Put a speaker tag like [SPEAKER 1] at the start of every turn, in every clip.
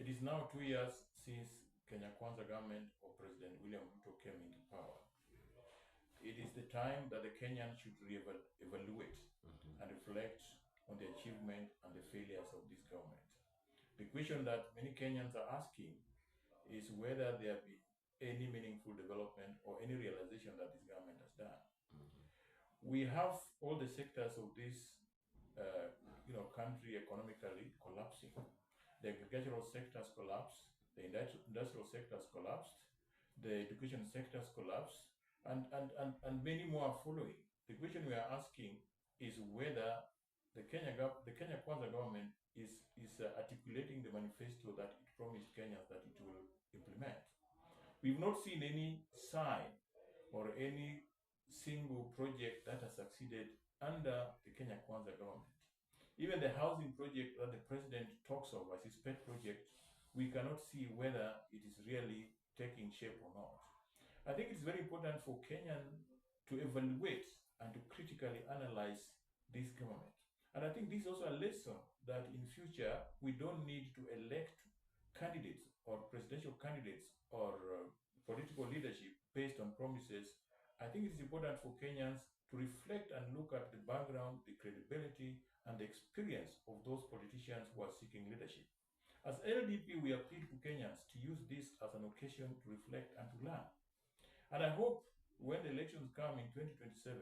[SPEAKER 1] It is now 2 years since Kenya Kwanza government of President William Ruto came into power. It is the time that the Kenyans should evaluate and reflect on the achievement and the failures of this government. The question that many Kenyans are asking is whether there have been any meaningful development or any realization that this government has done. We have all the sectors of this country economically collapsing. The agricultural sectors collapsed, the industrial sectors collapsed, the education sectors collapsed, and many more are following. The question we are asking is whether the Kenya Kwanza government is articulating the manifesto that it promised Kenyans that it will implement. We've not seen any sign or any single project that has succeeded under the Kenya Kwanza government. Even the housing project that the president talks of as his pet project, we cannot see whether it is really taking shape or not. I think it's very important for Kenyans to evaluate and to critically analyze this government. And I think this is also a lesson that in future, we don't need to elect candidates or presidential candidates or political leadership based on promises. I think it's important for Kenyans to reflect and look at the background, the credibility, and the experience of those politicians who are seeking leadership. As LDP, we appeal to Kenyans to use this as an occasion to reflect and to learn. And I hope when the elections come in 2027,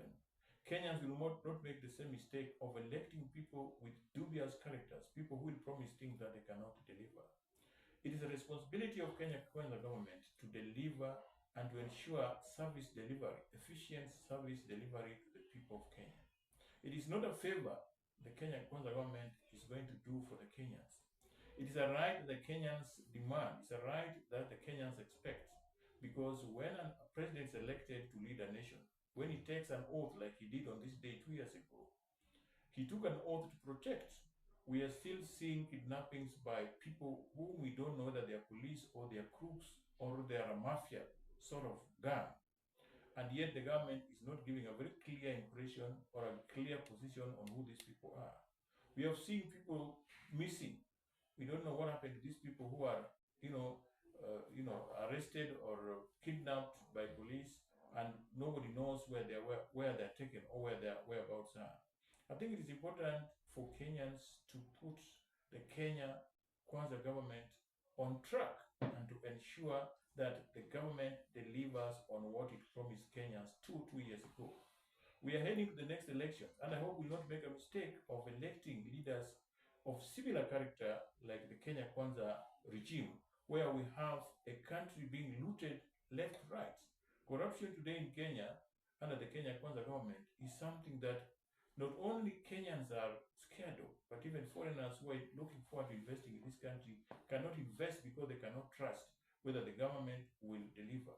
[SPEAKER 1] Kenyans will not make the same mistake of electing people with dubious characters, people who will promise things that they cannot deliver. It is a responsibility of Kenya Kwanza government to deliver and to ensure service delivery, efficient service delivery to the people of Kenya. It is not a favor the Kenya Kwanza government is going to do for the Kenyans. It is a right the Kenyans demand. It's a right that the Kenyans expect. Because when a president is elected to lead a nation, when he takes an oath like he did on this day 2 years ago, he took an oath to protect. We are still seeing kidnappings by people whom we don't know that they are police or they are crooks or they are a mafia sort of gang. And yet the government is not giving a very clear impression or a clear position on who these people are. We have seen people missing. We don't know what happened to these people who are, arrested or kidnapped by police, and nobody knows where they're taken or where their whereabouts are. I think it is important for Kenyans to put the Kenya Kwanza government on track and to ensure that the government delivers on what it promised Kenyans two years ago. We are heading to the next elections, and I hope we will not make a mistake of electing leaders of similar character like the Kenya Kwanza regime, where we have a country being looted left, right. Corruption today in Kenya under the Kenya Kwanza government is something that not only Kenyans are scared of, but even foreigners who are looking forward to investing in this country cannot invest because they cannot trust whether the government will deliver.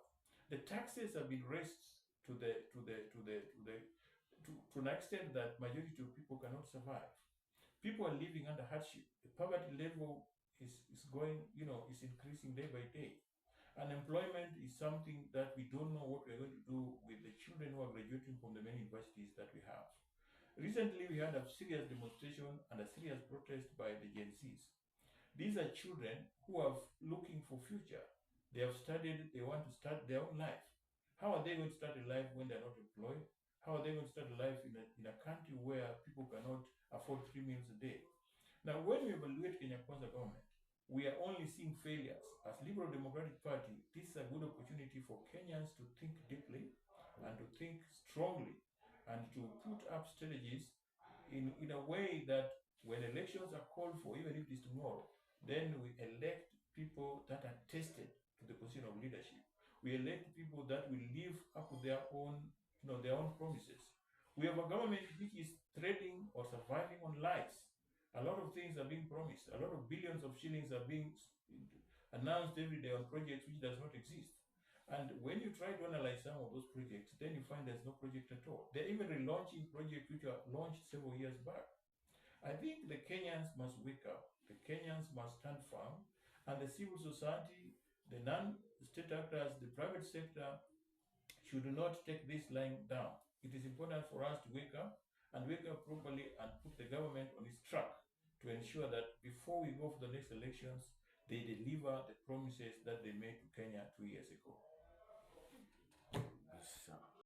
[SPEAKER 1] The taxes have been raised to an extent that majority of people cannot survive. People are living under hardship. The poverty level is increasing day by day. Unemployment is something that we don't know what we're going to do with the children who are graduating from the many universities that we have. Recently, we had a serious demonstration and a serious protest by the Gen Zs. These are children who are looking for future. They have studied, they want to start their own life. How are they going to start a life when they're not employed? How are they going to start a life in a country where people cannot afford 3 meals a day? Now, when we evaluate Kenya Kwanza government, we are only seeing failures. As Liberal Democratic Party, this is a good opportunity for Kenyans to think deeply and to think strongly and to put up strategies in a way that when elections are called for, even if it is tomorrow, then we elect people that are tested to the position of leadership. We elect people that will live up to their own promises. We have a government which is trading or surviving on lies. A lot of things are being promised. A lot of billions of shillings are being announced every day on projects which does not exist. And when you try to analyze some of those projects, then you find there's no project at all. They're even relaunching projects which were launched several years back. I think the Kenyans must wake up. The Kenyans must stand firm. And the civil society, the non-state actors, the private sector should not take this line down. It is important for us to wake up and wake up properly and put the government on its track to ensure that before we go for the next elections, they deliver the promises that they made to Kenya 2 years ago.